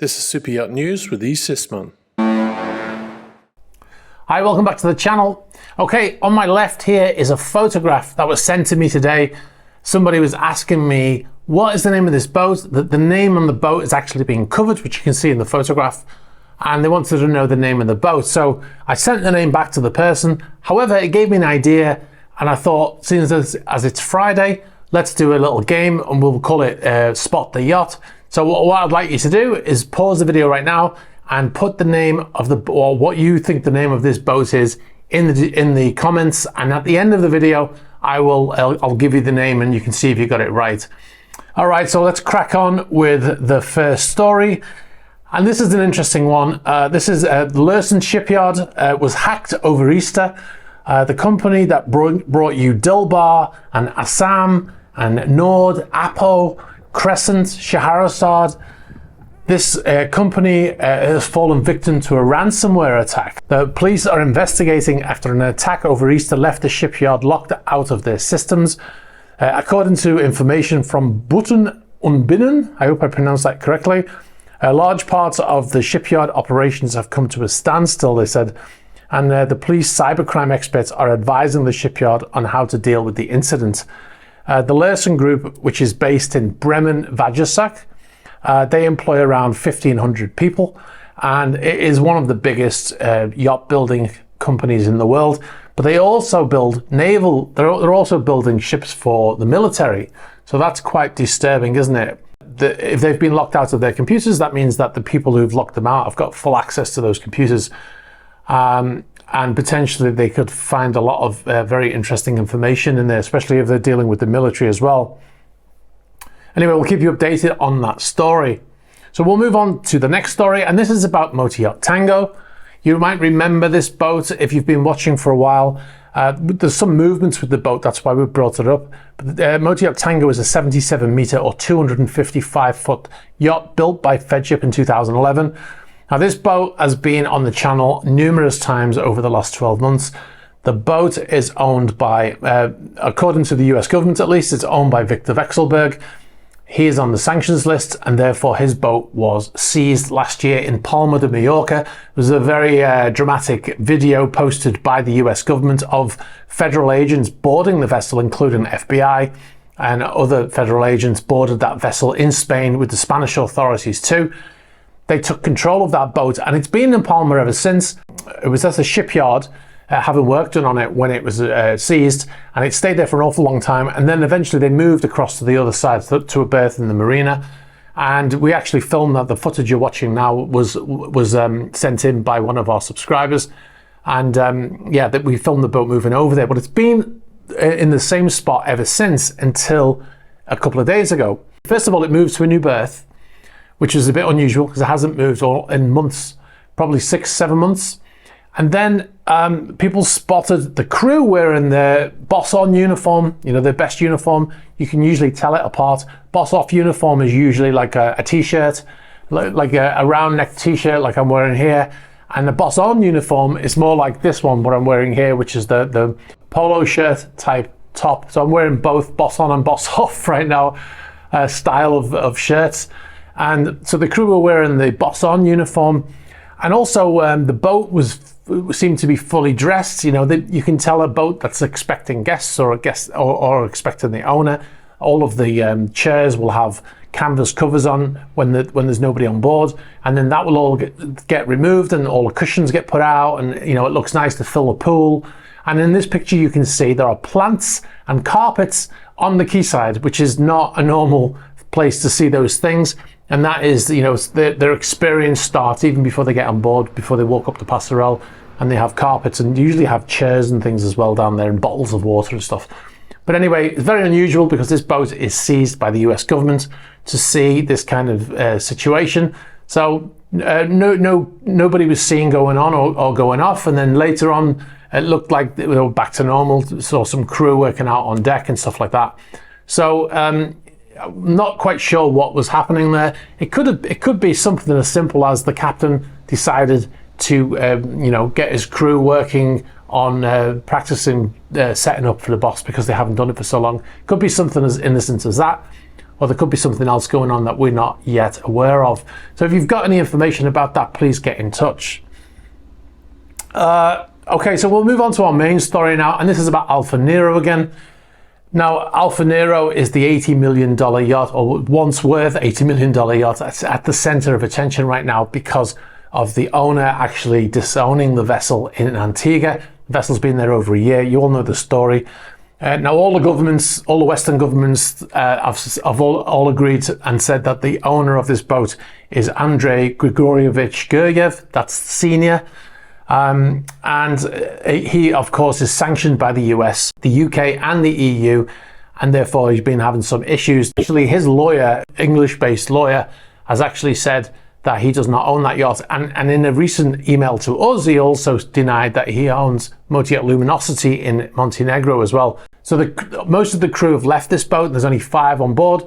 This is Super Yacht News with Sisman. Hi, welcome back to the channel. Okay, on my left here is a photograph that was sent to me today. Somebody was asking me, what is the name of this boat? The name on the boat is actually being covered, which you can see in the photograph. And they wanted to know the name of the boat. So I sent the name back to the person. However, it gave me an idea. And I thought, since as it's Friday, let's do a little game and we'll call it Spot the Yacht. So what I'd like you to do is pause the video right now and put the name of or what you think the name of this boat is in the comments. And at the end of the video, I'll give you the name and you can see if you got it right. All right, so let's crack on with the first story. And this is an interesting one. This is Lurssen shipyard was hacked over Easter. The company that brought you Dilbar and Assam and Nord, Apo, Crescent, Scheherazade. This company has fallen victim to a ransomware attack. The police are investigating after an attack over Easter left the shipyard locked out of their systems. According to information from Butten und Binnen, I hope I pronounced that correctly, large parts of the shipyard operations have come to a standstill, they said, and the police cybercrime experts are advising the shipyard on how to deal with the incident. The Lurssen Group, which is based in Bremen, Vagesack, they employ around 1,500 people, and it is one of the biggest yacht building companies in the world. But they also build naval, they're also building ships for the military. So that's quite disturbing, isn't it? If they've been locked out of their computers, that means that the people who've locked them out have got full access to those computers. And potentially they could find a lot of very interesting information in there, especially if they're dealing with the military as well. Anyway, we'll keep you updated on that story. So we'll move on to the next story, and this is about motor yacht Tango. You might remember this boat if you've been watching for a while. There's some movements with the boat, that's why we brought it up. But motor yacht Tango is a 77 meter or 255 foot yacht built by Fedship in 2011. Now, this boat has been on the channel numerous times over the last 12 months. The boat is owned by, according to the US government at least, it's owned by Victor Vekselberg. He is on the sanctions list, and therefore his boat was seized last year in Palma de Mallorca. It was a very dramatic video posted by the US government of federal agents boarding the vessel, including FBI, and other federal agents boarded that vessel in Spain with the Spanish authorities too. They took control of that boat, and it's been in Palma ever since. It was at the shipyard, having work done on it when it was seized, and it stayed there for an awful long time. And then eventually they moved across to the other side to a berth in the marina. And we actually filmed that. The footage you're watching now was sent in by one of our subscribers. And yeah, that we filmed the boat moving over there. But it's been in the same spot ever since until a couple of days ago. First of all, it moved to a new berth, which is a bit unusual because it hasn't moved in months, probably 6-7 months. And then people spotted the crew wearing their boss-on uniform, you know, their best uniform. You can usually tell it apart. Boss-off uniform is usually like a t-shirt, like a round-neck t-shirt like I'm wearing here. And the boss-on uniform is more like this one, what I'm wearing here, which is the polo shirt type top. So I'm wearing both boss-on and boss-off right now style of shirts. And so the crew were wearing the boss-on uniform, and also the boat seemed to be fully dressed. You know, you can tell a boat that's expecting guests or expecting the owner. All of the chairs will have canvas covers on when there's nobody on board, and then that will all get removed, and all the cushions get put out, and you know it looks nice to fill the pool. And in this picture, you can see there are plants and carpets on the quayside, which is not a normal place to see those things. And that is, you know, their experience starts even before they get on board, before they walk up the passerelle, and they have carpets and usually have chairs and things as well down there and bottles of water and stuff. But anyway, it's very unusual because this boat is seized by the US government to see this kind of situation. So nobody was seen going on or going off. And then later on, it looked like they were back to normal. Saw some crew working out on deck and stuff like that. So, I'm not quite sure what was happening there. It could be something as simple as the captain decided to you know, get his crew working on practicing setting up for the boss because they haven't done it for so long. Could be something as innocent as that, or there could be something else going on that we're not yet aware of. So if you've got any information about that, please get in touch. Okay, so we'll move on to our main story now, and this is about Alfa Nero again. Now, Alfa Nero is the $80 million yacht, or once worth $80 million yacht. That's at the center of attention right now because of the owner actually disowning the vessel in Antigua. The vessel's been there over a year. You all know the story. Now, all the governments, all the Western governments have all agreed and said that the owner of this boat is Andrei Grigorievich Guryev. That's senior. And he, of course, is sanctioned by the US, the UK and the EU, and therefore he's been having some issues. Actually, his lawyer, English-based lawyer, has actually said that he does not own that yacht. And in a recent email to us, he also denied that he owns Motor Luminosity in Montenegro as well. So most of the crew have left this boat. There's only 5 on board.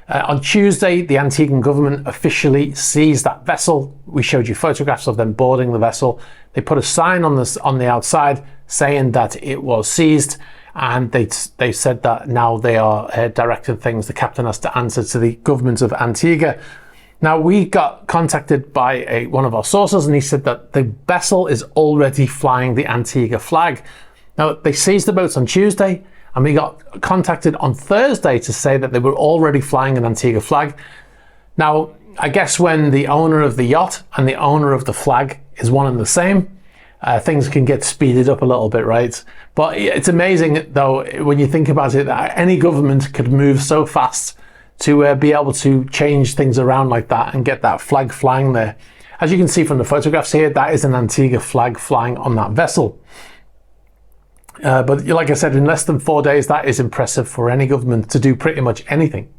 On Tuesday, the Antiguan government officially seized that vessel. We showed you photographs of them boarding the vessel. They put a sign on the outside saying that it was seized, and they said that now they are directing things. The captain has to answer to the government of Antigua. Now, we got contacted by one of our sources, and he said that the vessel is already flying the Antigua flag. Now, they seized the boats on Tuesday, and we got contacted on Thursday to say that they were already flying an Antigua flag. Now, I guess when the owner of the yacht and the owner of the flag is one and the same, things can get speeded up a little bit, right? But it's amazing, though, when you think about it, that any government could move so fast to be able to change things around like that and get that flag flying there. As you can see from the photographs here, that is an Antigua flag flying on that vessel. But like I said, in less than 4 days, that is impressive for any government to do pretty much anything.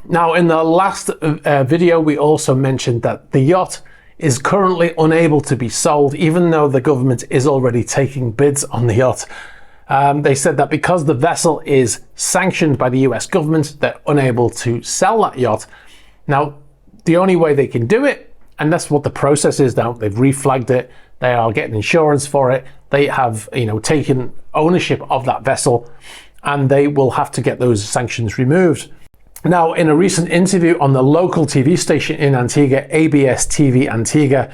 Now, in the last video, we also mentioned that the yacht is currently unable to be sold, even though the government is already taking bids on the yacht. They said that because the vessel is sanctioned by the US government, they're unable to sell that yacht. Now, the only way they can do it, and that's what the process is now, they've reflagged it, they are getting insurance for it, they have, taken ownership of that vessel, and they will have to get those sanctions removed. Now, in a recent interview on the local TV station in Antigua, ABC TV Antigua,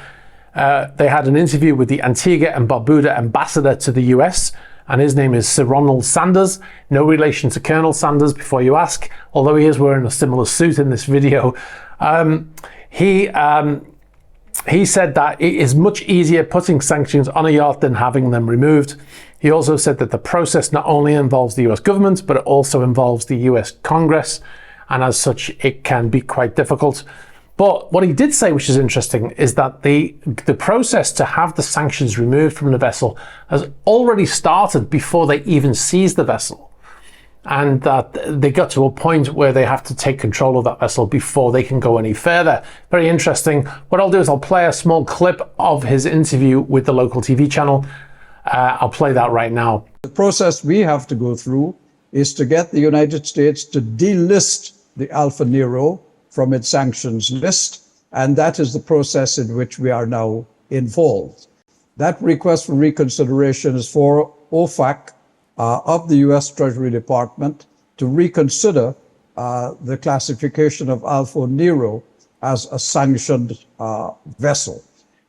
they had an interview with the Antigua and Barbuda ambassador to the US, and his name is Sir Ronald Sanders. No relation to Colonel Sanders, before you ask, although he is wearing a similar suit in this video. He said that it is much easier putting sanctions on a yacht than having them removed. He also said that the process not only involves the US government, but it also involves the US Congress, and as such, it can be quite difficult. But what he did say, which is interesting, is that the process to have the sanctions removed from the vessel has already started before they even seized the vessel, and that they got to a point where they have to take control of that vessel before they can go any further. Very interesting. What I'll do is I'll play a small clip of his interview with the local TV channel. I'll play that right now. The process we have to go through is to get the United States to delist the Alfa Nero from its sanctions list, and that is the process in which we are now involved. That request for reconsideration is for OFAC of the US Treasury Department to reconsider the classification of Alfa Nero as a sanctioned vessel.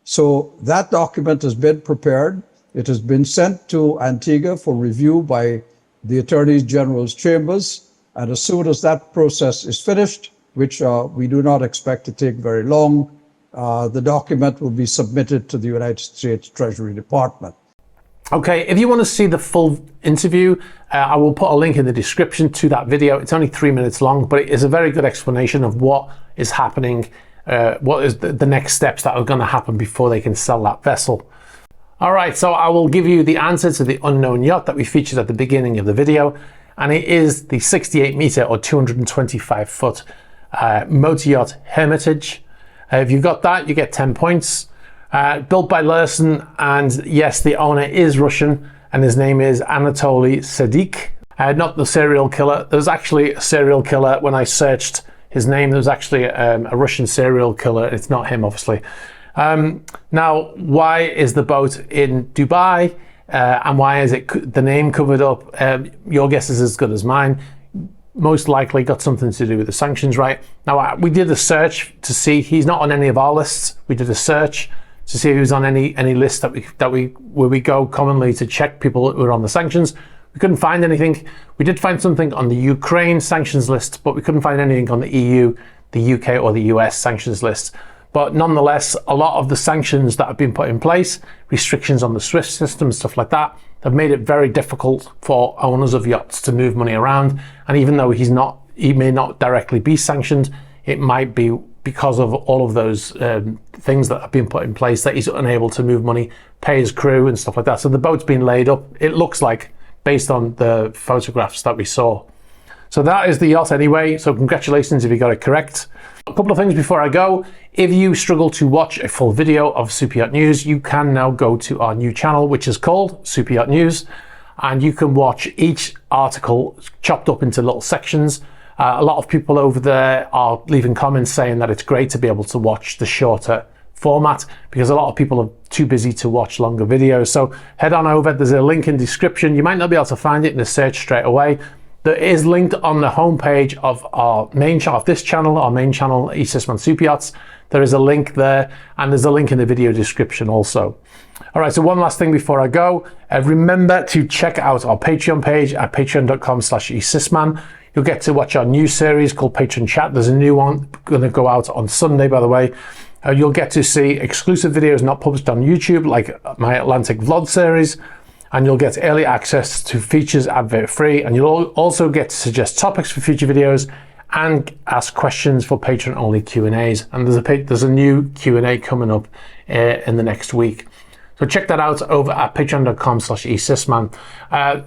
So that document has been prepared. It has been sent to Antigua for review by the Attorney General's chambers, and as soon as that process is finished, which we do not expect to take very long, the document will be submitted to the United States Treasury Department. Okay, if you want to see the full interview, I will put a link in the description to that video. It's only 3 minutes long, but it is a very good explanation of what is happening, what is the next steps that are going to happen before they can sell that vessel. All right, so I will give you the answer to the unknown yacht that we featured at the beginning of the video, and it is the 68 meter or 225 foot motor yacht Hermitage. If you've got that, you get 10 points. Built by Lurssen, and yes, the owner is Russian, and his name is Anatoly Sedik. Not the serial killer. There's actually a serial killer. When I searched his name, there's actually a Russian serial killer. It's not him, obviously. Now, why is the boat in Dubai, and why is the name covered up? Your guess is as good as mine. most likely got something to do with the sanctions, right? Now, we did a search to see he's not on any of our lists. We did a search to see if he was on any list where we go commonly to check people who are on the sanctions. We couldn't find anything. We did find something on the Ukraine sanctions list, but we couldn't find anything on the EU, the UK, or the US sanctions list. But nonetheless, a lot of the sanctions that have been put in place, restrictions on the SWIFT system, stuff like that, have made it very difficult for owners of yachts to move money around. And even though he may not directly be sanctioned, it might be because of all of those things that have been put in place that he's unable to move money, pay his crew and stuff like that. So the boat's been laid up, it looks like, based on the photographs that we saw. So that is the yacht anyway, so congratulations if you got it correct. A couple of things before I go. If you struggle to watch a full video of Superyacht News, you can now go to our new channel, which is called Superyacht News, and you can watch each article chopped up into little sections. A lot of people over there are leaving comments saying that it's great to be able to watch the shorter format because a lot of people are too busy to watch longer videos. So head on over, there's a link in the description. You might not be able to find it in the search straight away. That is linked on the homepage of our main channel, of this channel, our main channel, eSysman Superyachts. There is a link there, and there's a link in the video description also. All right, so one last thing before I go. Remember to check out our Patreon page at patreon.com/eSysman. You'll get to watch our new series called Patron Chat. There's a new one going to go out on Sunday, by the way. You'll get to see exclusive videos not published on YouTube, like my Atlantic vlog series. And you'll get early access to features advert free, and you'll also get to suggest topics for future videos and ask questions for patron only Q&As. And there's a new Q&A coming up in the next week. So check that out over at patreon.com/eSysman.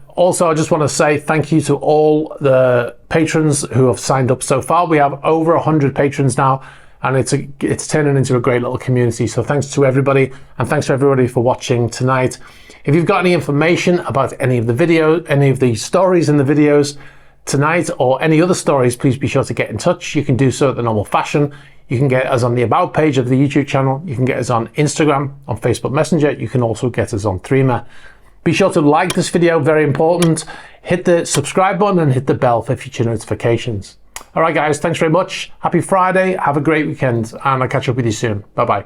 Also, I just want to say thank you to all the patrons who have signed up so far. We have over 100 patrons now, and it's turning into a great little community. So thanks to everybody, and thanks to everybody for watching tonight. If you've got any information about any of the stories in the videos tonight, or any other stories, please be sure to get in touch. You can do so at the normal fashion. You can get us on the About page of the YouTube channel. You can get us on Instagram, on Facebook Messenger. You can also get us on Threema. Be sure to like this video, very important. Hit the subscribe button and hit the bell for future notifications. All right, guys, thanks very much. Happy Friday. Have a great weekend, and I'll catch up with you soon. Bye-bye.